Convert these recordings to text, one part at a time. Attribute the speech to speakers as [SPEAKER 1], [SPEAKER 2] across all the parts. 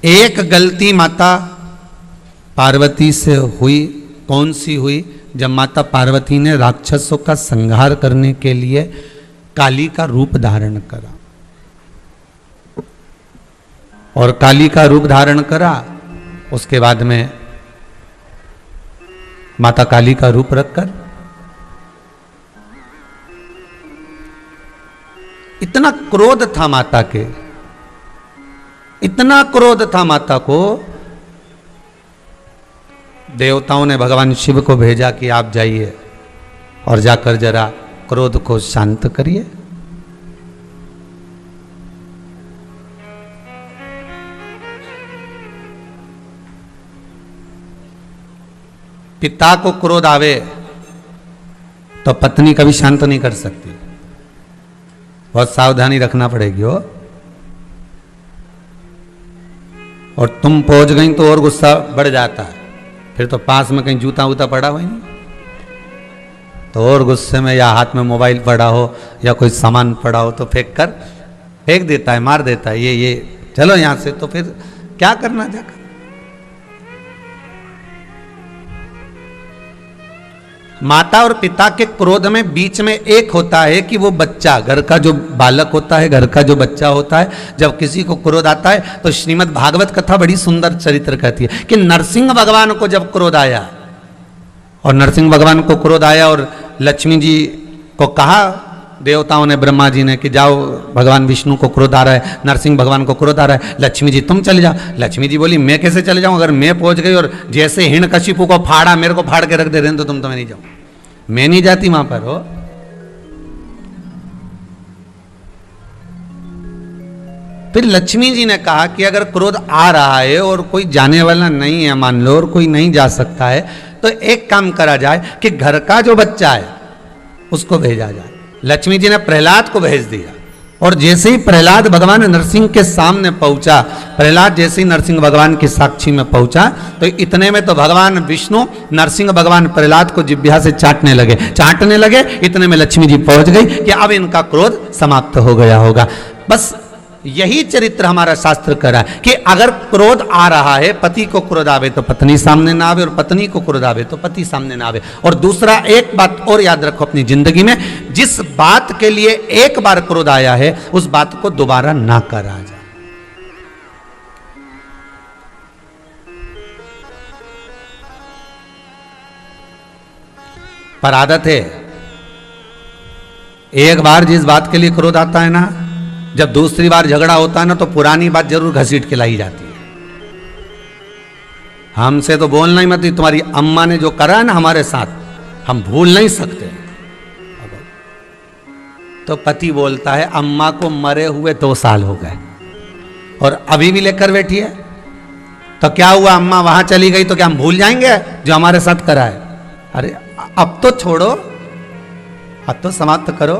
[SPEAKER 1] एक गलती माता पार्वती से हुई, कौन सी हुई? जब माता पार्वती ने राक्षसों का संहार करने के लिए काली का रूप धारण करा, और काली का रूप धारण करा, उसके बाद में माता काली का रूप रखकर इतना क्रोध था माता के, इतना क्रोध था माता को, देवताओं ने भगवान शिव को भेजा कि आप जाइए और जाकर जरा क्रोध को शांत करिए। पिता को क्रोध आवे तो पत्नी कभी शांत नहीं कर सकती, बहुत सावधानी रखना पड़ेगी हो। और तुम पहुंच गई तो और गुस्सा बढ़ जाता है, फिर तो पास में कहीं जूता वूता पड़ा हो ही नहीं तो और गुस्से में, या हाथ में मोबाइल पड़ा हो या कोई सामान पड़ा हो तो फेंक देता है, मार देता है, ये चलो यहां से, तो फिर क्या करना जाकर। माता और पिता के क्रोध में बीच में एक होता है कि वो बच्चा, घर का जो बालक होता है, घर का जो बच्चा होता है, जब किसी को क्रोध आता है तो श्रीमद् भागवत कथा बड़ी सुंदर चरित्र कहती है कि नरसिंह भगवान को जब क्रोध आया, और नरसिंह भगवान को क्रोध आया और लक्ष्मी जी को कहा देवताओं ने, ब्रह्मा जी ने, कि जाओ भगवान विष्णु को क्रोध आ रहा है, नरसिंह भगवान को क्रोध आ रहा है, लक्ष्मी जी तुम चले जाओ। लक्ष्मी जी बोली मैं कैसे चले जाऊं, अगर मैं पहुंच गई और जैसे हिरण्यकशिपु को फाड़ा, मेरे को फाड़ के रख दे रहे तो तुम तो मैं नहीं जाऊं, मैं नहीं जाती वहां पर हो। फिर लक्ष्मी जी ने कहा कि अगर क्रोध आ रहा है और कोई जाने वाला नहीं है, मान लो, और कोई नहीं जा सकता है, तो एक काम करा जाए कि घर का जो बच्चा है उसको भेजा जाए। लक्ष्मी जी ने प्रहलाद को भेज दिया, और जैसे ही प्रहलाद भगवान नरसिंह के सामने पहुंचा, प्रहलाद जैसे ही नरसिंह भगवान की साक्षी में पहुंचा, तो इतने में तो भगवान विष्णु नरसिंह भगवान प्रहलाद को जिह्वा से चाटने लगे। इतने में लक्ष्मी जी पहुंच गई कि अब इनका क्रोध समाप्त हो गया होगा। बस यही चरित्र हमारा शास्त्र कह रहा है कि अगर क्रोध आ रहा है, पति को क्रोध आवे तो पत्नी सामने ना आवे, और पत्नी को क्रोध आवे तो पति सामने ना आवे। और दूसरा एक बात और याद रखो अपनी जिंदगी में, जिस बात के लिए एक बार क्रोध आया है उस बात को दोबारा ना करा जाए। पर आदत है, एक बार जिस बात के लिए क्रोध आता है ना, जब दूसरी बार झगड़ा होता है ना, तो पुरानी बात जरूर घसीट के लाई जाती है। हमसे तो बोलना ही मत, तुम्हारी अम्मा ने जो करा है ना हमारे साथ, हम भूल नहीं सकते। तो पति बोलता है अम्मा को मरे हुए 2 साल हो गए और अभी भी लेकर बैठी है, तो क्या हुआ, अम्मा वहां चली गई तो क्या हम भूल जाएंगे जो हमारे साथ करा है? अरे अब तो छोड़ो, अब तो समाप्त करो।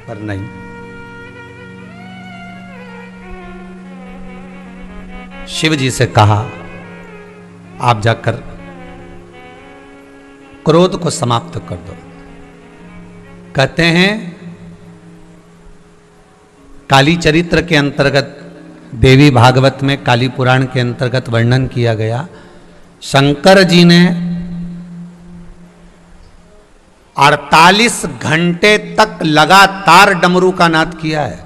[SPEAKER 1] पर नहीं, शिव जी से कहा आप जाकर क्रोध को समाप्त कर दो। कहते हैं काली चरित्र के अंतर्गत, देवी भागवत में काली पुराण के अंतर्गत वर्णन किया गया, शंकर जी ने 48 घंटे तक लगातार डमरू का नाद किया है।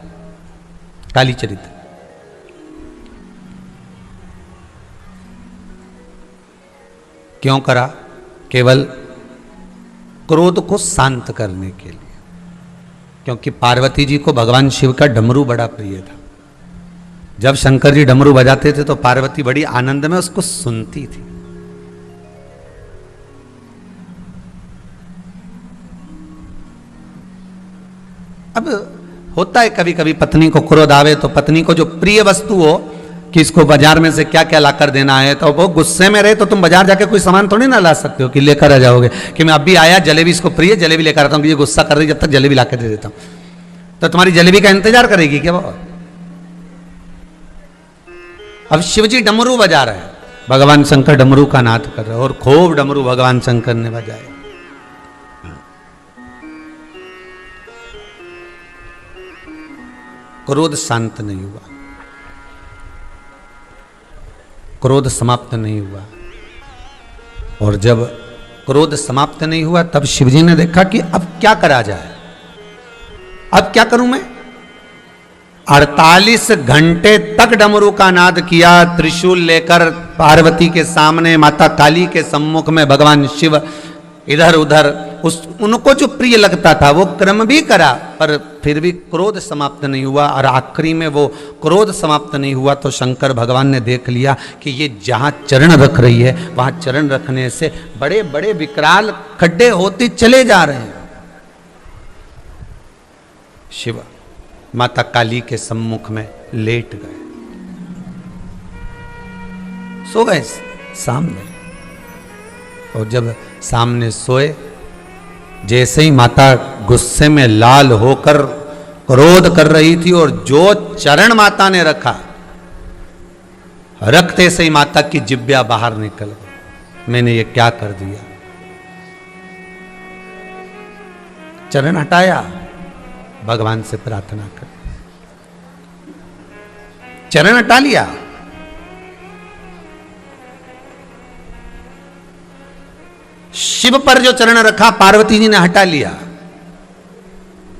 [SPEAKER 1] काली चरित्र क्यों करा? केवल क्रोध को शांत करने के लिए, क्योंकि पार्वती जी को भगवान शिव का डमरू बड़ा प्रिय था। जब शंकर जी डमरू बजाते थे तो पार्वती बड़ी आनंद में उसको सुनती थी। अब होता है कभी कभी पत्नी को क्रोध आवे तो पत्नी को जो प्रिय वस्तु हो कि इसको बाजार में से क्या क्या लाकर देना है, तो वो गुस्से में रहे तो तुम बाजार जाके कोई सामान थोड़ी ना ला सकते हो कि लेकर आ जाओगे कि मैं अभी आया जलेबी, इसको प्रिय जलेबी लेकर आता हूँ, ये गुस्सा कर रही जब तक जलेबी लाकर दे देता हूँ, तो तुम्हारी जलेबी का इंतजार करेगी क्या वो? अब शिवजी डमरू बजा रहे हैं, भगवान शंकर डमरू का नाद कर रहे हैं, और खूब डमरू भगवान शंकर ने बजाए। क्रोध शांत नहीं हुआ, क्रोध समाप्त नहीं हुआ। और जब क्रोध समाप्त नहीं हुआ तब शिवजी ने देखा कि अब क्या करा जाए, अब क्या करूं मैं। 48 घंटे तक डमरू का नाद किया, त्रिशूल लेकर पार्वती के सामने, माता काली के सम्मुख में भगवान शिव इधर उधर, उनको जो प्रिय लगता था वो क्रम भी करा, पर फिर भी क्रोध समाप्त नहीं हुआ। और आखिरी में वो क्रोध समाप्त नहीं हुआ तो शंकर भगवान ने देख लिया कि ये जहां चरण रख रही है वहां चरण रखने से बड़े बड़े विकराल खड्डे होते चले जा रहे हैं। शिव माता काली के सम्मुख में लेट गए, सो गए सामने। और जब सामने सोए, जैसे ही माता गुस्से में लाल होकर क्रोध कर रही थी और जो चरण माता ने रखा, रखते से ही माता की जिब्या बाहर निकल गई। मैंने ये क्या कर दिया। चरण हटाया, भगवान से प्रार्थना कर, चरण हटा लिया। शिव पर जो चरण रखा पार्वती जी ने हटा लिया,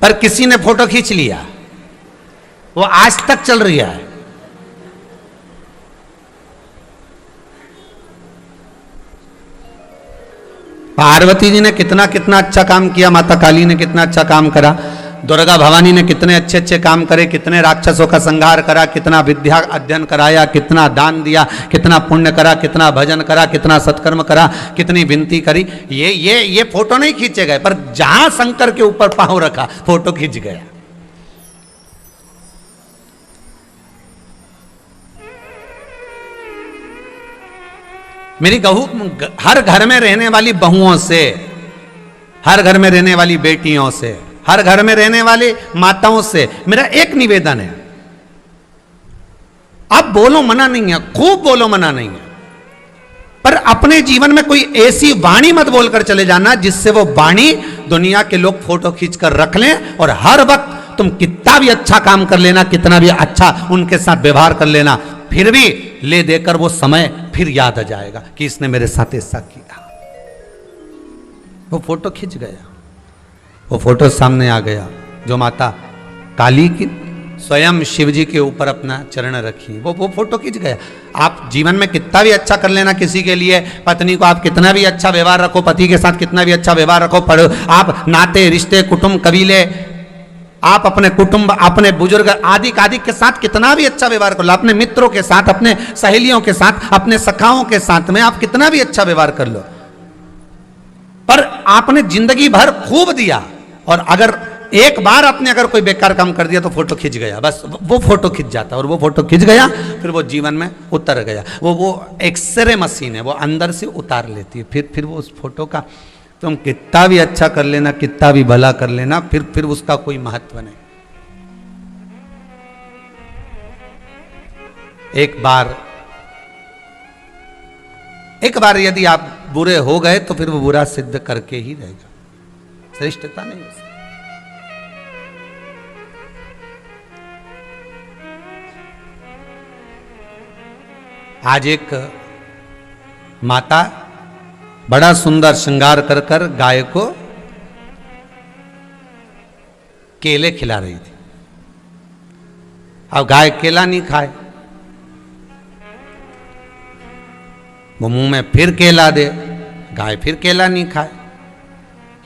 [SPEAKER 1] पर किसी ने फोटो खींच लिया, वो आज तक चल रही है। पार्वती जी ने कितना कितना अच्छा काम किया, माता काली ने कितना अच्छा काम करा, दुर्गा भवानी ने कितने अच्छे अच्छे काम करे, कितने राक्षसों का संहार करा, कितना विद्या अध्ययन कराया, कितना दान दिया, कितना पुण्य करा, कितना भजन करा, कितना सत्कर्म करा, कितनी विनती करी। ये फोटो नहीं खींचे गए, पर जहां शंकर के ऊपर पांव रखा फोटो खींच गया। मेरी हर घर में रहने वाली बहुओं से, हर घर में रहने वाली बेटियों से, हर घर में रहने वाली माताओं से मेरा एक निवेदन है, आप बोलो मना नहीं है, खूब बोलो मना नहीं है, पर अपने जीवन में कोई ऐसी वाणी मत बोलकर चले जाना जिससे वो वाणी दुनिया के लोग फोटो खींचकर रख लें। और हर वक्त तुम कितना भी अच्छा काम कर लेना, कितना भी अच्छा उनके साथ व्यवहार कर लेना, फिर भी ले देकर वो समय फिर याद आ जाएगा कि इसने मेरे साथ ऐसा किया। वो फोटो खिंच गया, वो फोटो सामने आ गया जो माता काली की स्वयं शिव जी के ऊपर अपना चरण रखी, वो फोटो खिंच गया। आप जीवन में कितना भी अच्छा कर लेना किसी के लिए, पत्नी को आप कितना भी अच्छा व्यवहार रखो, पति के साथ कितना भी अच्छा व्यवहार रखो, पढ़ो आप नाते रिश्ते कुटुंब कबीले, आप अपने कुटुंब अपने बुजुर्ग आदि के साथ कितना भी अच्छा व्यवहार कर लो, अपने मित्रों के साथ, अपने सहेलियों के साथ, अपने सखाओं के साथ में आप कितना भी अच्छा व्यवहार कर लो, पर आपने जिंदगी भर खूब दिया और अगर एक बार आपने अगर कोई बेकार काम कर दिया तो फोटो खिंच गया, बस वो फोटो खिंच जाता। और वो फोटो खिंच गया फिर वो जीवन में उतर गया। वो एक्सरे मशीन है, वो अंदर से उतार लेती है। फिर वो उस फोटो का तुम कितना भी अच्छा कर लेना, कितना भी भला कर लेना, फिर उसका कोई महत्व नहीं। एक बार यदि आप बुरे हो गए तो फिर वो बुरा सिद्ध करके ही रहेगा, श्रेष्ठता नहीं हो सकती। आज एक माता बड़ा सुंदर श्रृंगार कर कर गाय को केले खिला रही थी। अब गाय केला नहीं खाए, वो मुंह में फिर केला दे, गाय फिर केला नहीं खाए,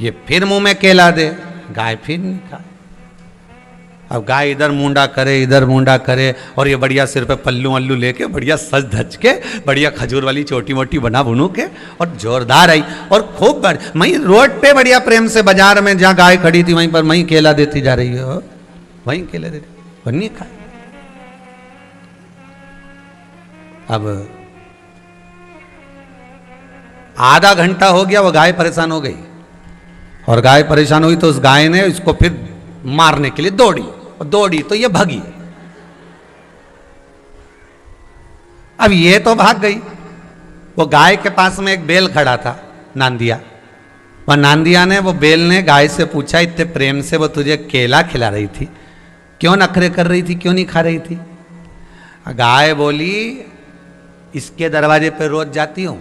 [SPEAKER 1] ये फिर मुंह में केला दे, गाय फिर नहीं खाए। अब गाय इधर मुंडा करे और ये बढ़िया सिर पे पल्लू वल्लू लेके बढ़िया सज धज के बढ़िया खजूर वाली छोटी मोटी बना बुनू के और जोरदार आई और खूब वहीं रोड पे बढ़िया प्रेम से बाजार में जहाँ गाय खड़ी थी वहीं पर वहीं केला देती जा रही है, वहीं केला देती, पर नहीं खाए। अब आधा घंटा हो गया, वो गाय परेशान हो गई और गाय परेशान हुई तो उस गाय ने इसको फिर मारने के लिए दौड़ी तो ये भगी। अब ये तो भाग गई। वो गाय के पास में एक बैल खड़ा था, नांदिया। वह नांदिया ने, वो बैल ने गाय से पूछा, इतने प्रेम से वो तुझे केला खिला रही थी, क्यों नखरे कर रही थी, क्यों नहीं खा रही थी? गाय बोली इसके दरवाजे पे रोज जाती हूं,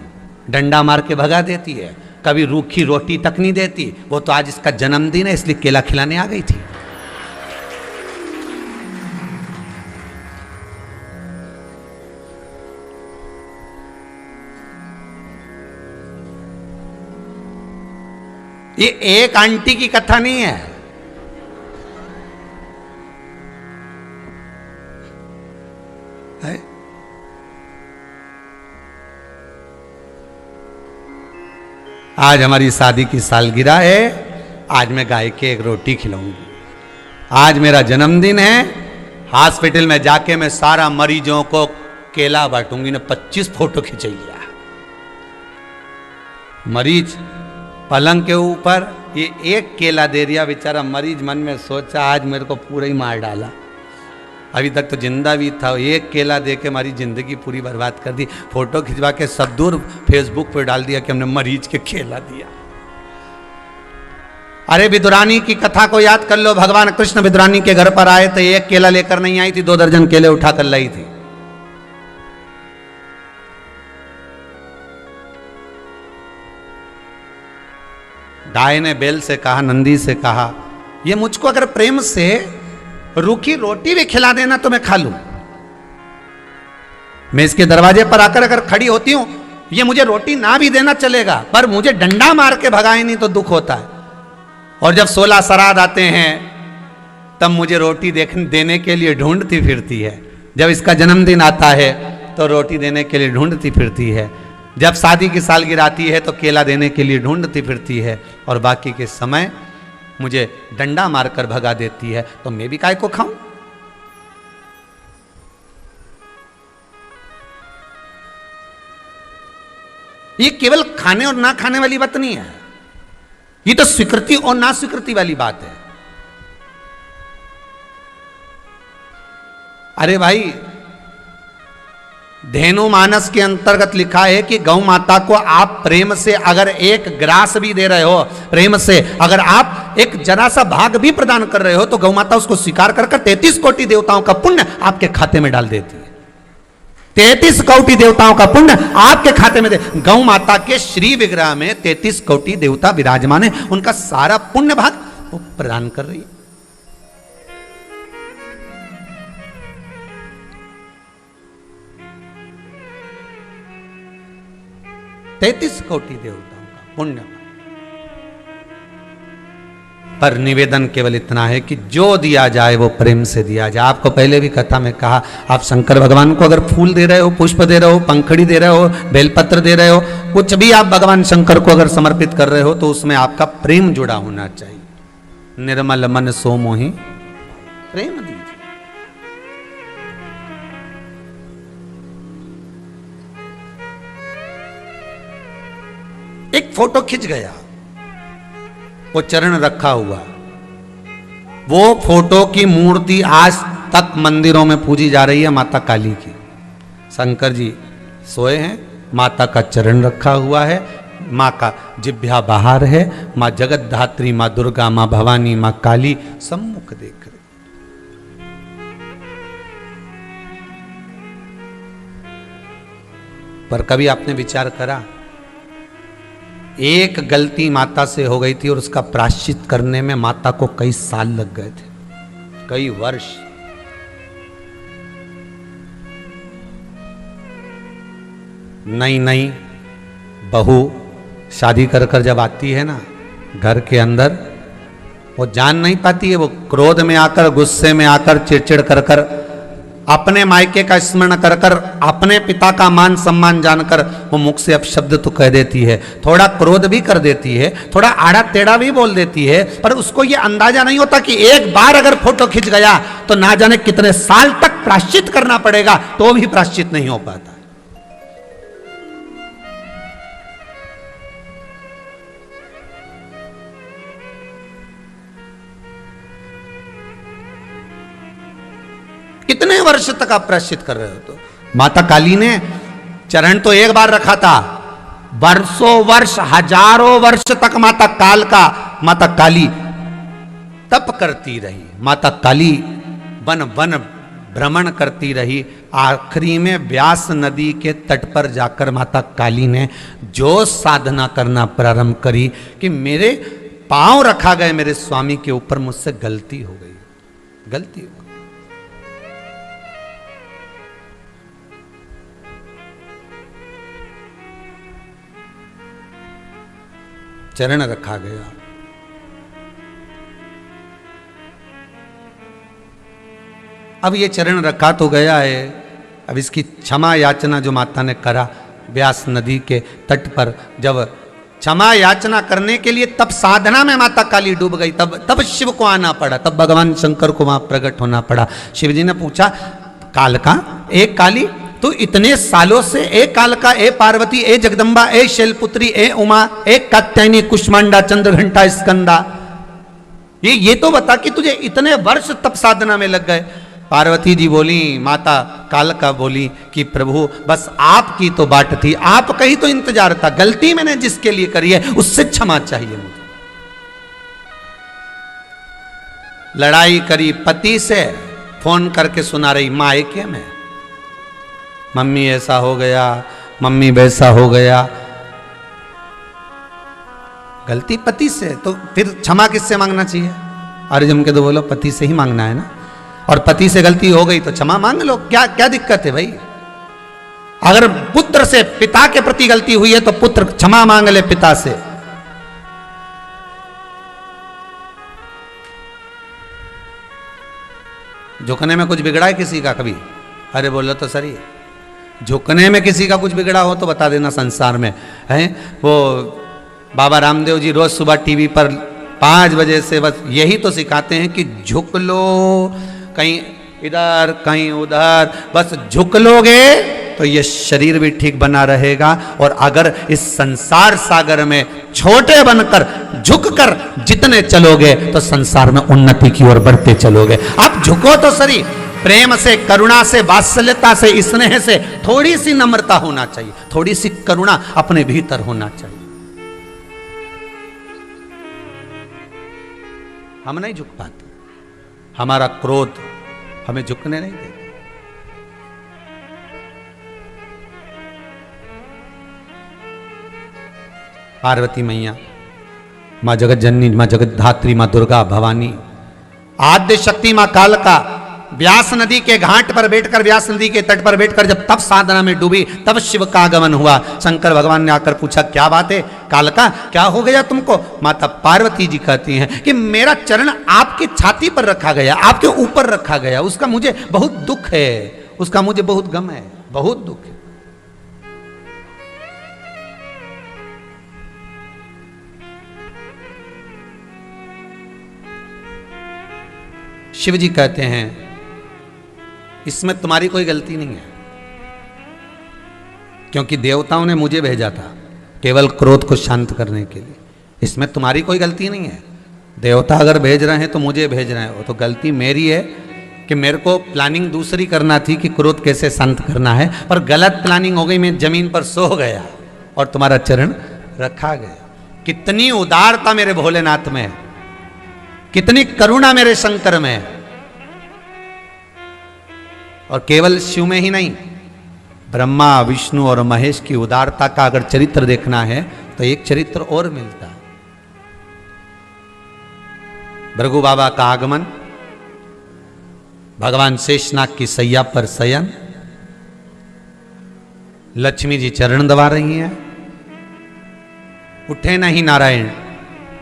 [SPEAKER 1] डंडा मार के भगा देती है, कभी रूखी रोटी तक नहीं देती, वो तो आज इसका जन्मदिन है इसलिए केला खिलाने आ गई थी। ये एक आंटी की कथा नहीं है, आज हमारी शादी की सालगिरह है, आज मैं गाय के एक रोटी खिलाऊंगी, आज मेरा जन्मदिन है, हॉस्पिटल में जाके मैं सारा मरीजों को केला बांटूंगी ना। 25 फोटो खिंचैया, मरीज पलंग के ऊपर ये एक केला दे दिया, बेचारा मरीज मन में सोचा आज मेरे को पूरा ही मार डाला, अभी तक तो जिंदा भी था, एक केला दे के हमारी जिंदगी पूरी बर्बाद कर दी। फोटो खिंचवा के सब दूर फेसबुक पे डाल दिया कि हमने मरीज के केला दिया। अरे विदुरानी की कथा को याद कर लो, भगवान कृष्ण विदुरानी के घर पर आए थे, एक केला लेकर नहीं आई थी, 2 दर्जन केले उठाकर लाई थी। गाय ने बैल से कहा, नंदी से कहा, ये मुझको अगर प्रेम से रूखी रोटी भी खिला देना तो मैं खा लूं, मैं इसके दरवाजे पर आकर अगर खड़ी होती हूं, ये मुझे रोटी ना भी देना चलेगा, पर मुझे डंडा मार के भगाए नहीं तो दुख होता है। और जब 16 श्राद्ध आते हैं तब मुझे रोटी देने के लिए ढूंढती फिरती है, जब इसका जन्मदिन आता है तो रोटी देने के लिए ढूंढती फिरती है, जब शादी की सालगिरह आती है तो केला देने के लिए ढूंढती फिरती है, और बाकी के समय मुझे डंडा मारकर भगा देती है, तो मैं भी काय को खाऊं? ये केवल खाने और ना खाने वाली बात नहीं है, ये तो स्वीकृति और ना स्वीकृति वाली बात है। अरे भाई, धेनु मानस के अंतर्गत लिखा है कि गौ माता को आप प्रेम से अगर एक ग्रास भी दे रहे हो, प्रेम से अगर आप एक जरा सा भाग भी प्रदान कर रहे हो, तो गौ माता उसको स्वीकार कर 33 कोटि देवताओं का पुण्य आपके खाते में डाल देती है। 33 कोटि देवताओं का पुण्य आपके खाते में दे। गौ माता के श्री विग्रह में 33 कोटि देवता विराजमान है, उनका सारा पुण्य भाग वो प्रदान कर रही है। तैतीस कोटि देवताओं का पुण्य। पर निवेदन केवल इतना है कि जो दिया जाए वो प्रेम से दिया जाए। आपको पहले भी कथा में कहा, आप शंकर भगवान को अगर फूल दे रहे हो, पुष्प दे रहे हो, पंखड़ी दे रहे हो, बेलपत्र दे रहे हो, कुछ भी आप भगवान शंकर को अगर समर्पित कर रहे हो, तो उसमें आपका प्रेम जुड़ा होना चाहिए। निर्मल मन सो मोहि प्रेम दीजिए। एक फोटो खिंच गया, वो चरण रखा हुआ, वो फोटो की मूर्ति आज तक मंदिरों में पूजी जा रही है, माता काली की। शंकर जी सोए हैं, माता का चरण रखा हुआ है, माँ का जिभ्या बाहर है, माँ जगत धात्री, माँ दुर्गा, माँ भवानी, माँ काली सम्मुख देख रहे। पर कभी आपने विचार करा, एक गलती माता से हो गई थी और उसका प्रायश्चित करने में माता को कई साल लग गए थे, कई वर्ष। नई बहू शादी कर कर जब आती है ना घर के अंदर, वो जान नहीं पाती है, वो क्रोध में आकर, गुस्से में आकर, चिड़चिड़ कर कर, अपने मायके का स्मरण कर कर, अपने पिता का मान सम्मान जानकर वो मुख से अपशब्द तो कह देती है, थोड़ा क्रोध भी कर देती है, थोड़ा आड़ा टेढ़ा भी बोल देती है, पर उसको ये अंदाजा नहीं होता कि एक बार अगर फोटो खिंच गया तो ना जाने कितने साल तक प्रायश्चित करना पड़ेगा, तो भी प्रायश्चित नहीं हो पाता। कितने वर्ष तक आप प्रायश्चित कर रहे हो? तो माता काली ने चरण तो एक बार रखा था, वर्षों वर्ष, हजारों वर्ष तक माता काली तप करती रही। माता काली वन वन भ्रमण करती रही। आखिरी में व्यास नदी के तट पर जाकर माता काली ने जो साधना करना प्रारंभ करी कि मेरे पांव रखा गए मेरे स्वामी के ऊपर, मुझसे गलती हो गई, गलती हो गई। चरण रखा गया। अब ये चरण रखा तो गया है, अब इसकी क्षमा याचना जो माता ने करा व्यास नदी के तट पर, जब क्षमा याचना करने के लिए तब साधना में माता काली डूब गई, तब शिव को आना पड़ा, तब भगवान शंकर को वहां प्रकट होना पड़ा। शिव जी ने पूछा, कालका, ए काली, तू इतने सालों से ए कालका, ए पार्वती, ए जगदम्बा, ए शैलपुत्री, ए उमा, ए कात्यायनी, कुष्मांडा, चंद्रघंटा, स्कंदा, ये तो बता कि तुझे इतने वर्ष तप साधना में लग गए। पार्वती जी बोली, माता कालका बोली कि प्रभु बस आपकी तो बाट थी, आपका ही तो इंतजार था, गलती मैंने जिसके लिए करी है उससे क्षमा चाहिए मुझे। लड़ाई करी पति से, फोन करके सुना रही मायके में, मम्मी ऐसा हो गया, मम्मी वैसा हो गया। गलती पति से, तो फिर क्षमा किससे मांगना चाहिए? अरे जम के तो बोलो पति से ही मांगना है ना, और पति से गलती हो गई तो क्षमा मांग लो, क्या क्या दिक्कत है भाई? अगर पुत्र से पिता के प्रति गलती हुई है तो पुत्र क्षमा मांग ले पिता से। झुकने में कुछ बिगड़ा है किसी का कभी? अरे बोलो तो सही, झुकने में किसी का कुछ बिगड़ा हो तो बता देना संसार में है। वो बाबा रामदेव जी रोज सुबह टीवी पर 5 बजे से बस यही तो सिखाते हैं कि झुक लो, कहीं इधर कहीं उधर, बस झुक लोगे तो ये शरीर भी ठीक बना रहेगा। और अगर इस संसार सागर में छोटे बनकर झुककर जितने चलोगे तो संसार में उन्नति की ओर बढ़ते चलोगे। आप झुको तो सही, प्रेम से, करुणा से, वात्सल्यता से, स्नेह से, थोड़ी सी नम्रता होना चाहिए, थोड़ी सी करुणा अपने भीतर होना चाहिए। हम नहीं झुक पाते, हमारा क्रोध हमें झुकने नहीं देता। पार्वती मैया, मां जगत जननी, मां जगत धात्री, मां दुर्गा भवानी, आद्य शक्ति मां कालका व्यास नदी के घाट पर बैठकर, व्यास नदी के तट पर बैठकर जब तप साधना में डूबी, तब शिव का आगमन हुआ। शंकर भगवान ने आकर पूछा, क्या बात है कालका, क्या हो गया तुमको? माता पार्वती जी कहती हैं कि मेरा चरण आपकी छाती पर रखा गया, आपके ऊपर रखा गया, उसका मुझे बहुत दुख है, उसका मुझे बहुत गम है, बहुत दुख है। शिव जी कहते हैं, इसमें तुम्हारी कोई गलती नहीं है, क्योंकि देवताओं ने मुझे भेजा था केवल क्रोध को शांत करने के लिए, इसमें तुम्हारी कोई गलती नहीं है। देवता अगर भेज रहे हैं तो मुझे भेज रहे हैं, वो तो गलती मेरी है कि मेरे को प्लानिंग दूसरी करना थी कि क्रोध कैसे शांत करना है, पर गलत प्लानिंग हो गई, मैं जमीन पर सो गया और तुम्हारा चरण रखा गया। कितनी उदारता मेरे भोलेनाथ में है, कितनी करुणा मेरे शंकर में है। और केवल शिव में ही नहीं, ब्रह्मा, विष्णु और महेश की उदारता का अगर चरित्र देखना है तो एक चरित्र और मिलता है। भृगु बाबा का आगमन, भगवान शेषनाग की सैया पर शयन, लक्ष्मी जी चरण दबा रही हैं, उठे नहीं नारायण,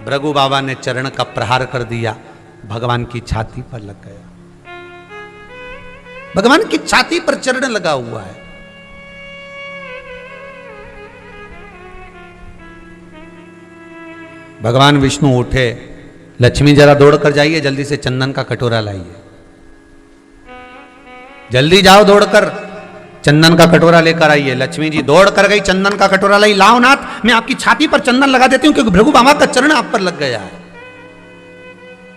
[SPEAKER 1] भृगु बाबा ने चरण का प्रहार कर दिया, भगवान की छाती पर लग गया। भगवान की छाती पर चरण लगा हुआ है। भगवान विष्णु उठे, लक्ष्मी जरा दौड़कर जाइए, जल्दी से चंदन का कटोरा लाइए, जल्दी जाओ दौड़कर चंदन का कटोरा लेकर आइए। लक्ष्मी जी दौड़ कर गई, चंदन का कटोरा लाई, लाओ नाथ मैं आपकी छाती पर चंदन लगा देती हूं, क्योंकि भृगु बाबा का चरण आप पर लग गया है,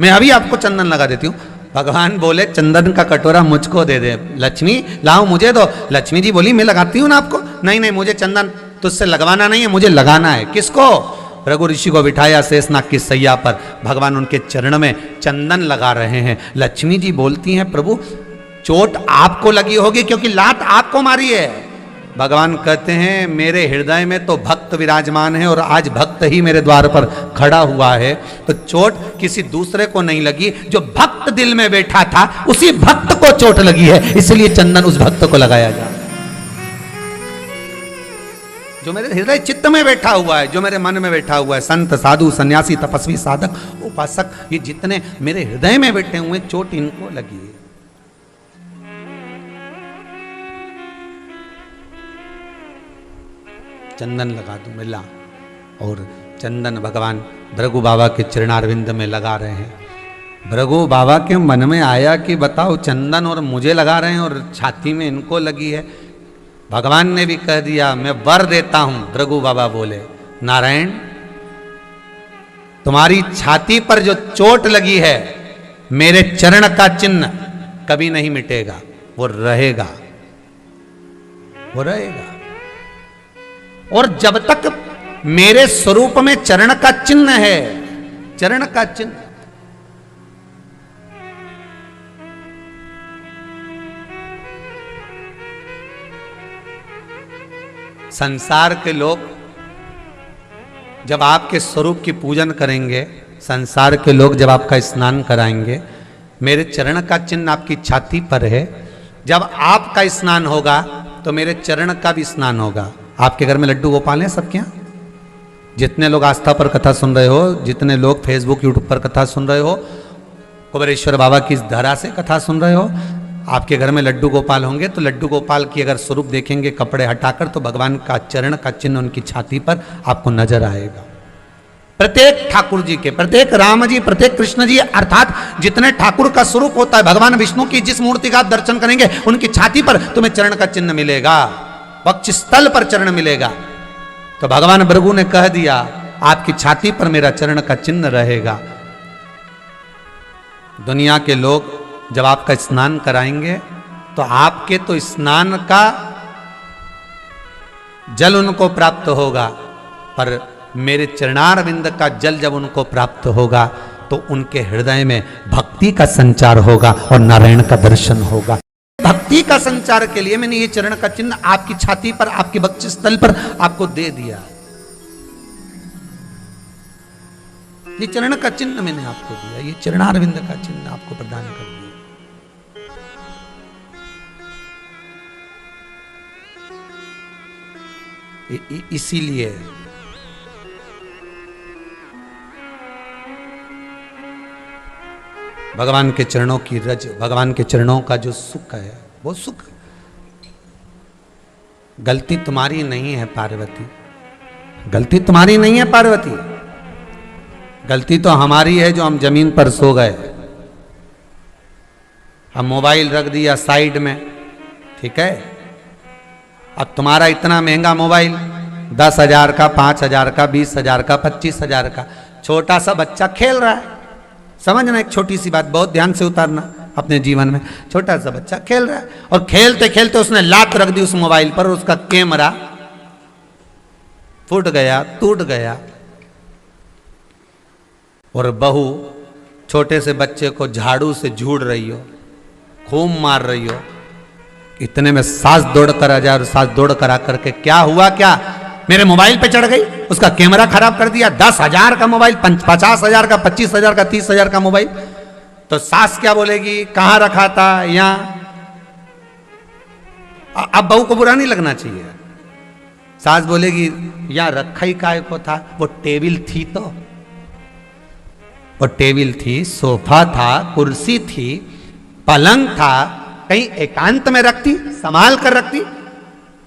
[SPEAKER 1] मैं अभी आपको चंदन लगा देती हूं। भगवान बोले, चंदन का कटोरा मुझको दे दे, लक्ष्मी लाओ मुझे दो। लक्ष्मी जी बोली, मैं लगाती हूं ना आपको। नहीं नहीं, मुझे चंदन तुझसे लगवाना नहीं है, मुझे लगाना है। किसको? रघु ऋषि को बिठाया शेषनाग की सैया पर, भगवान उनके चरण में चंदन लगा रहे हैं। लक्ष्मी जी बोलती हैं प्रभु चोट आपको लगी होगी क्योंकि लात आपको मारी है। भगवान कहते हैं मेरे हृदय में तो भक्त विराजमान है और आज भक्त ही मेरे द्वार पर खड़ा हुआ है, तो चोट किसी दूसरे को नहीं लगी, जो भक्त दिल में बैठा था उसी भक्त को चोट लगी है, इसलिए चंदन उस भक्त को लगाया जा। जो मेरे हृदय चित्त में बैठा हुआ है, जो मेरे मन में बैठा हुआ है, संत साधु सन्यासी तपस्वी साधक उपासक, ये जितने मेरे हृदय में बैठे हुए चोट इनको लगी है। चंदन लगा दूं मिला, और चंदन भगवान भृगु बाबा के चरणारविंद में लगा रहे हैं। भृगु बाबा के मन में आया कि बताओ चंदन और मुझे लगा रहे हैं और छाती में इनको लगी है। भगवान ने भी कह दिया मैं वर देता हूं। भृगु बाबा बोले नारायण तुम्हारी छाती पर जो चोट लगी है मेरे चरण का चिन्ह कभी नहीं मिटेगा, वो रहेगा, वो रहेगा। और जब तक मेरे स्वरूप में चरण का चिन्ह है, चरण का चिन्ह, संसार के लोग जब आपके स्वरूप की पूजन करेंगे, संसार के लोग जब आपका स्नान कराएंगे, मेरे चरण का चिन्ह आपकी छाती पर है। जब आपका स्नान होगा तो मेरे चरण का भी स्नान होगा। आपके घर में लड्डू गोपाल हैं सबके यहाँ? जितने लोग आस्था पर कथा सुन रहे हो, जितने लोग फेसबुक यूट्यूब पर कथा सुन रहे हो, कुबेरेश्वर बाबा की इस धरा से कथा सुन रहे हो, आपके घर में लड्डू गोपाल होंगे तो लड्डू गोपाल की अगर स्वरूप देखेंगे कपड़े हटाकर तो भगवान का चरण का चिन्ह उनकी छाती पर आपको नजर आएगा। प्रत्येक ठाकुर जी के, प्रत्येक राम जी, प्रत्येक कृष्ण जी, अर्थात जितने ठाकुर का स्वरूप होता है, भगवान विष्णु की जिस मूर्ति का आप दर्शन करेंगे उनकी छाती पर तुम्हें चरण का चिन्ह मिलेगा, वक्षस्थल पर चरण मिलेगा। तो भगवान भृगु ने कह दिया आपकी छाती पर मेरा चरण का चिन्ह रहेगा। दुनिया के लोग जब आपका स्नान कराएंगे तो आपके तो स्नान का जल उनको प्राप्त होगा, पर मेरे चरणारविंद का जल जब उनको प्राप्त होगा तो उनके हृदय में भक्ति का संचार होगा और नारायण का दर्शन होगा। भक्ति का संचार के लिए मैंने ये चरण का चिन्ह आपकी छाती पर, आपके वक्षस्थल पर आपको दे दिया। ये चरण का चिन्ह मैंने आपको दिया, ये चरणारविंद का चिन्ह आपको प्रदान कर दिया। इसीलिए भगवान के चरणों की रज, भगवान के चरणों का जो सुख है वो सुख, गलती तुम्हारी नहीं है पार्वती, गलती तुम्हारी नहीं है पार्वती, गलती तो हमारी है जो हम जमीन पर सो गए, हम मोबाइल रख दिया साइड में, ठीक है। अब तुम्हारा इतना महंगा मोबाइल 10,000 का, 5,000 का, 20,000 का, 25,000 का, छोटा सा बच्चा खेल रहा है। समझना एक छोटी सी बात, बहुत ध्यान से उतारना अपने जीवन में। छोटा सा बच्चा खेल रहा है और खेलते खेलते उसने लात रख दी उस मोबाइल पर और उसका कैमरा फूट गया, टूट गया। और बहू छोटे से बच्चे को झाड़ू से झूड़ रही हो, खूब मार रही हो, इतने में सास दौड़ कर आ जाए और सास दौड़ कर आकर के क्या हुआ, क्या मेरे मोबाइल पे चढ़ गई, उसका कैमरा खराब कर दिया। 10,000 का मोबाइल, 50,000 का, 25,000 का, 30,000 का मोबाइल। तो सास क्या बोलेगी, कहां रखा था, यहां। अब बहू को बुरा नहीं लगना चाहिए। सास बोलेगी यहां रखा ही काय को था, वो टेबल थी, तो वो टेबल थी, सोफा था, कुर्सी थी, पलंग था, कहीं एकांत में रखती, संभाल कर रखती।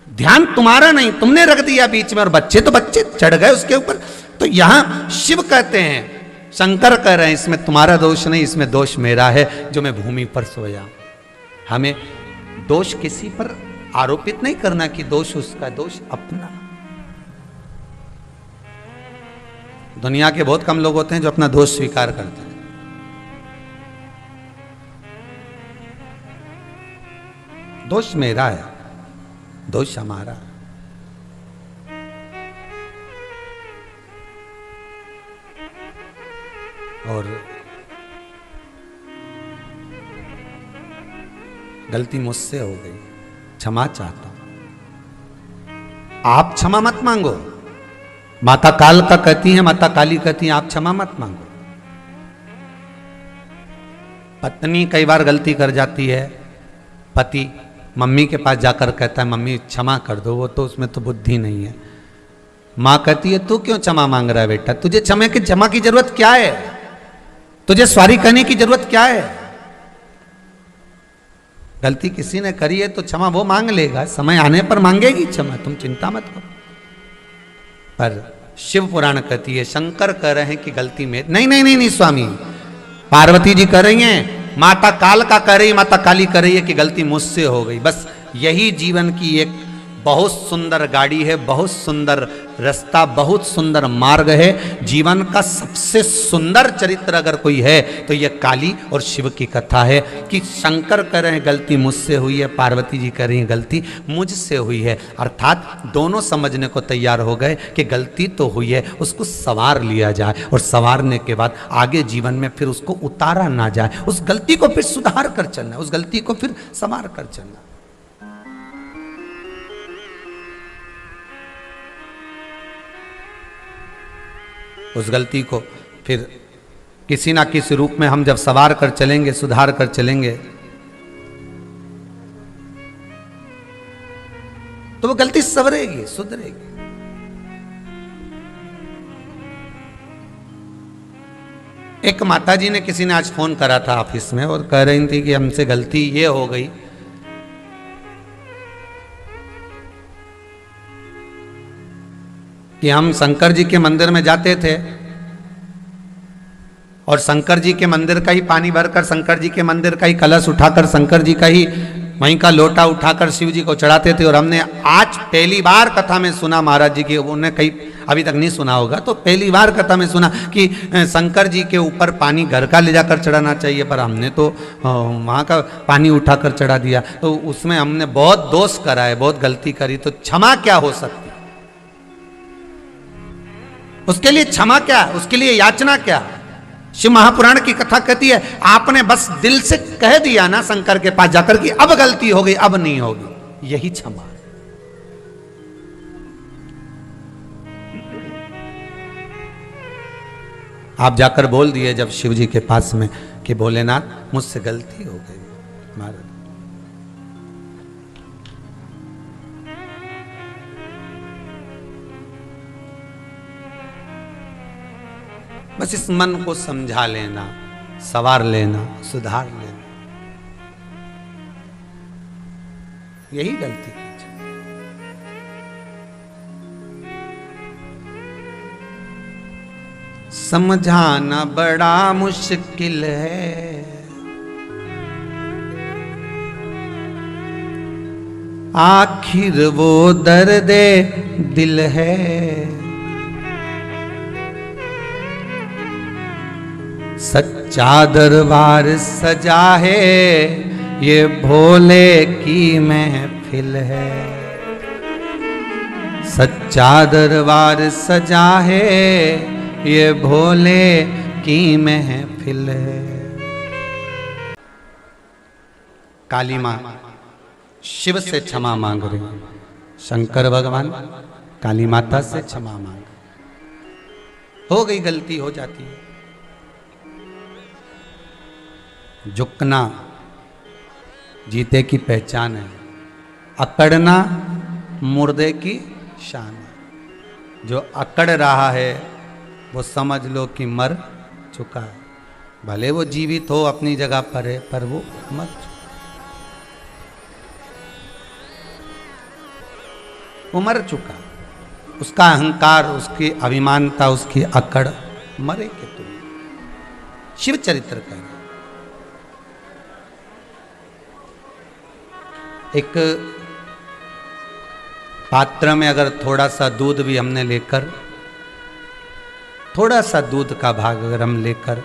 [SPEAKER 1] ध्यान तुम्हारा नहीं, तुमने रख दिया बीच में, और बच्चे तो बच्चे चढ़ गए उसके ऊपर। तो यहां शिव कहते हैं, शंकर कह रहे हैं इसमें तुम्हारा दोष नहीं, इसमें दोष मेरा है जो मैं भूमि पर सोया। हमें दोष किसी पर आरोपित नहीं करना कि दोष उसका, दोष अपना। दुनिया के बहुत कम लोग होते हैं जो अपना दोष स्वीकार करते हैं। दोष मेरा है, दोष हमारा। और गलती मुझसे हो गई, क्षमा चाहता हूं। आप क्षमा मत मांगो। माता काल का कहती है, माता काली कहती है आप क्षमा मत मांगो। पत्नी कई बार गलती कर जाती है, पति मम्मी के पास जाकर कहता है मम्मी क्षमा कर दो, वो तो उसमें तो बुद्धि नहीं है। माँ कहती है तू क्यों क्षमा मांग रहा है बेटा, तुझे क्षमा की जरूरत क्या है, तुझे सॉरी कहने की जरूरत क्या है। गलती किसी ने करी है तो क्षमा वो मांग लेगा, समय आने पर मांगेगी क्षमा, तुम चिंता मत करो। पर शिव पुराण कहती है, शंकर कह रहे हैं कि गलती में नहीं नहीं नहीं नहीं स्वामी, पार्वती जी कह रही हैं, माता काल का कह रही, माता काली कह रही है कि गलती मुझसे हो गई। बस यही जीवन की एक बहुत सुंदर गाड़ी है, बहुत सुंदर रास्ता, बहुत सुंदर मार्ग है। जीवन का सबसे सुंदर चरित्र अगर कोई है तो यह काली और शिव की कथा है कि शंकर कह रहे हैं गलती मुझसे हुई है, पार्वती जी कह रही हैं गलती मुझसे हुई है। अर्थात दोनों समझने को तैयार हो गए कि गलती तो हुई है, उसको संवार लिया जाए और संवारने के बाद आगे जीवन में फिर उसको उतारा ना जाए, उस गलती को फिर सुधार कर चलना, उस गलती को फिर संवार कर चलना। उस गलती को फिर किसी ना किसी रूप में हम जब सवार कर चलेंगे, सुधार कर चलेंगे, तो वो गलती संवरेगी, सुधरेगी। एक माताजी ने, किसी ने आज फोन करा था ऑफिस में और कह रही थी कि हमसे गलती ये हो गई कि हम शंकर जी के मंदिर में जाते थे और शंकर जी के मंदिर का ही पानी भरकर, शंकर जी के मंदिर का ही कलश उठाकर, शंकर जी का ही वहीं का लोटा उठाकर शिव जी को चढ़ाते थे। और हमने आज पहली बार कथा में सुना महाराज जी की, उन्हें कहीं अभी तक नहीं सुना होगा, तो पहली बार कथा में सुना कि शंकर जी के ऊपर पानी घर का ले जाकर चढ़ाना चाहिए, पर हमने तो वहाँ का पानी उठाकर चढ़ा दिया। तो उसमें हमने बहुत दोष करा है, बहुत गलती करी। तो क्षमा क्या हो सकती, उसके लिए क्षमा क्या, उसके लिए याचना क्या। शिव महापुराण की कथा कहती है आपने बस दिल से कह दिया ना शंकर के पास जाकर कि अब गलती हो गई, अब नहीं होगी, यही क्षमा। आप जाकर बोल दिए जब शिव जी के पास में कि भोलेनाथ मुझसे गलती हो गई महाराज। बस इस मन को समझा लेना, सवार लेना, सुधार लेना, यही गलती की। समझाना बड़ा मुश्किल है, आखिर वो दर्द दिल है। सच्चा दरबार सजा है, ये भोले की महफिल है। सच्चा दरबार सजा है, ये भोले की महफिल है। काली माँ शिव से क्षमा मांग रही, शंकर भगवान काली माता से क्षमा मांग। हो गई गलती, हो जाती है। झुकना जीते की पहचान है, अकड़ना मुर्दे की शान है। जो अकड़ रहा है वो समझ लो कि मर चुका है। भले वो जीवित हो, अपनी जगह पर है, पर वो मर चुका, वो मर चुका। उसका अहंकार, उसकी अभिमानता, उसकी अकड़ मरे के तुम। शिव चरित्र कह रहे। एक पात्र में अगर थोड़ा सा दूध भी हमने लेकर, थोड़ा सा दूध का भाग अगर हम लेकर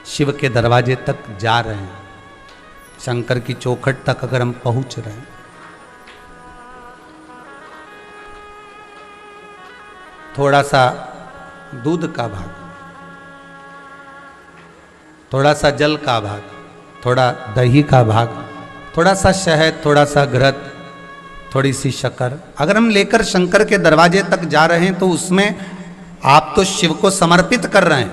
[SPEAKER 1] शिव के दरवाजे तक जा रहे हैं, शंकर की चौखट तक अगर हम पहुंच रहे हैं, थोड़ा सा दूध का भाग थोड़ा सा जल का भाग, थोड़ा दही का भाग, थोड़ा सा शहद, थोड़ा सा घृत, थोड़ी सी शक्कर, अगर हम लेकर शंकर के दरवाजे तक जा रहे हैं तो उसमें आप तो शिव को समर्पित कर रहे हैं,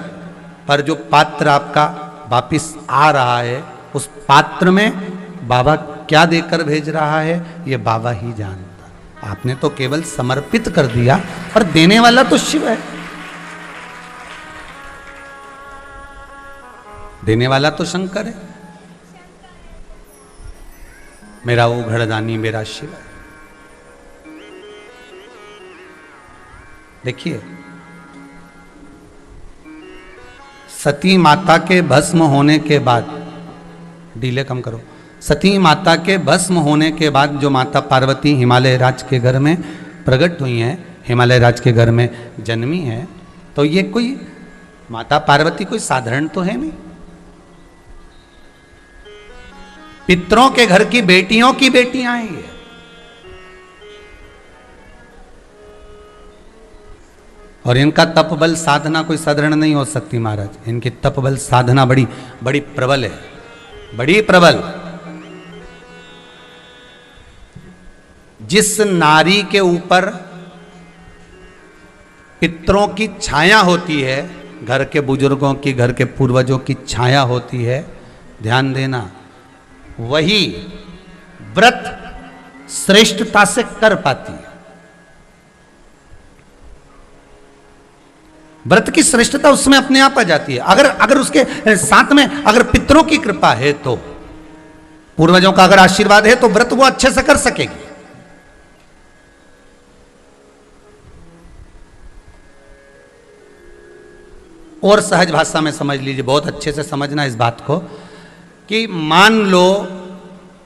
[SPEAKER 1] पर जो पात्र आपका वापिस आ रहा है उस पात्र में बाबा क्या देकर भेज रहा है ये बाबा ही जानता। आपने तो केवल समर्पित कर दिया, पर देने वाला तो शिव है, देने वाला तो शंकर है। मेरा वो घड़दानी मेरा शिव है। देखिए, सती माता के भस्म होने के बाद, डीले कम करो, सती माता के भस्म होने के बाद जो माता पार्वती हिमालय राज के घर में प्रकट हुई हैं, हिमालय राज के घर में जन्मी है, तो ये कोई माता पार्वती कोई साधारण तो है नहीं। पितरों के घर की बेटियों की बेटियां हैं ये। और इनका तप बल साधना कोई साधारण नहीं हो सकती महाराज, इनकी तप बल साधना बड़ी बड़ी प्रबल है, बड़ी प्रबल। जिस नारी के ऊपर पितरों की छाया होती है, घर के बुजुर्गों की, घर के पूर्वजों की छाया होती है, ध्यान देना, वही व्रत श्रेष्ठता से कर पाती है। व्रत की श्रेष्ठता उसमें अपने आप आ जाती है। अगर उसके साथ में अगर पितरों की कृपा है, तो पूर्वजों का अगर आशीर्वाद है, तो व्रत वो अच्छे से कर सकेगी। और सहज भाषा में समझ लीजिए, बहुत अच्छे से समझना इस बात को, कि मान लो,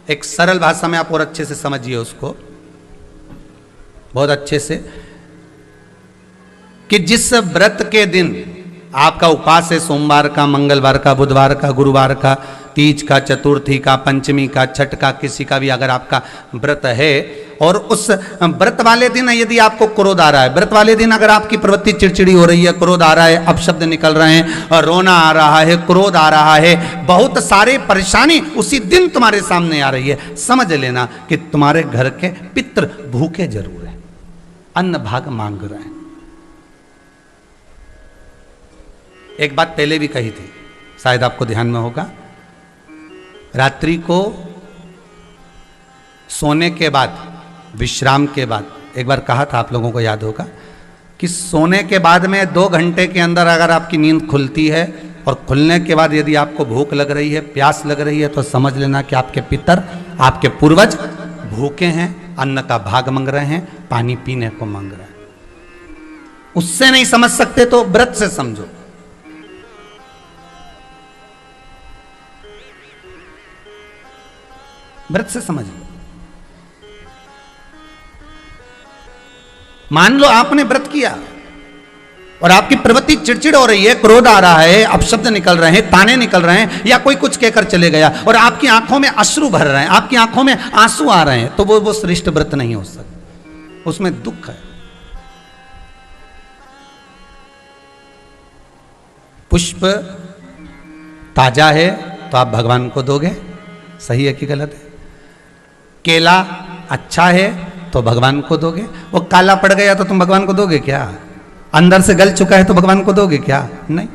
[SPEAKER 1] एक सरल भाषा में आप और अच्छे से समझिए उसको, बहुत अच्छे से, कि जिस व्रत के दिन आपका उपास है, सोमवार का, मंगलवार का, बुधवार का, गुरुवार का, तीज का, चतुर्थी का, पंचमी का, छठ का, किसी का भी अगर आपका व्रत है, और उस व्रत वाले दिन यदि आपको क्रोध आ रहा है, व्रत वाले दिन अगर आपकी प्रवृत्ति चिड़चिड़ी हो रही है, क्रोध आ रहा है, अपशब्द निकल रहे हैं, और रोना आ रहा है, क्रोध आ रहा है, बहुत सारे परेशानी उसी दिन तुम्हारे सामने आ रही है, समझ लेना कि तुम्हारे घर के पितृ भूखे जरूर है, अन्न भाग मांग रहे हैं। एक बात पहले भी कही थी, शायद आपको ध्यान में होगा, रात्रि को सोने के बाद, विश्राम के बाद, एक बार कहा था, आप लोगों को याद होगा, कि सोने के बाद में 2 घंटे के अंदर अगर आपकी नींद खुलती है, और खुलने के बाद यदि आपको भूख लग रही है, प्यास लग रही है, तो समझ लेना कि आपके पितर, आपके पूर्वज भूखे हैं, अन्न का भाग मांग रहे हैं, पानी पीने को मांग रहे हैं। उससे नहीं समझ सकते तो व्रत से समझो। व्रत से समझ लो। मान लो आपने व्रत किया और आपकी प्रवृत्ति चिड़चिड़ हो रही है, क्रोध आ रहा है, अपशब्द निकल रहे हैं, ताने निकल रहे हैं, या कोई कुछ कहकर चले गया और आपकी आंखों में अश्रु भर रहे हैं, आपकी आंखों में आंसू आ रहे हैं, तो वो श्रेष्ठ व्रत नहीं हो सकता, उसमें दुख है। पुष्प ताजा है तो आप भगवान को दोगे, सही है कि गलत है? केला अच्छा है तो भगवान को दोगे, वो काला पड़ गया तो तुम भगवान को दोगे क्या? अंदर से गल चुका है तो भगवान को दोगे क्या? नहीं।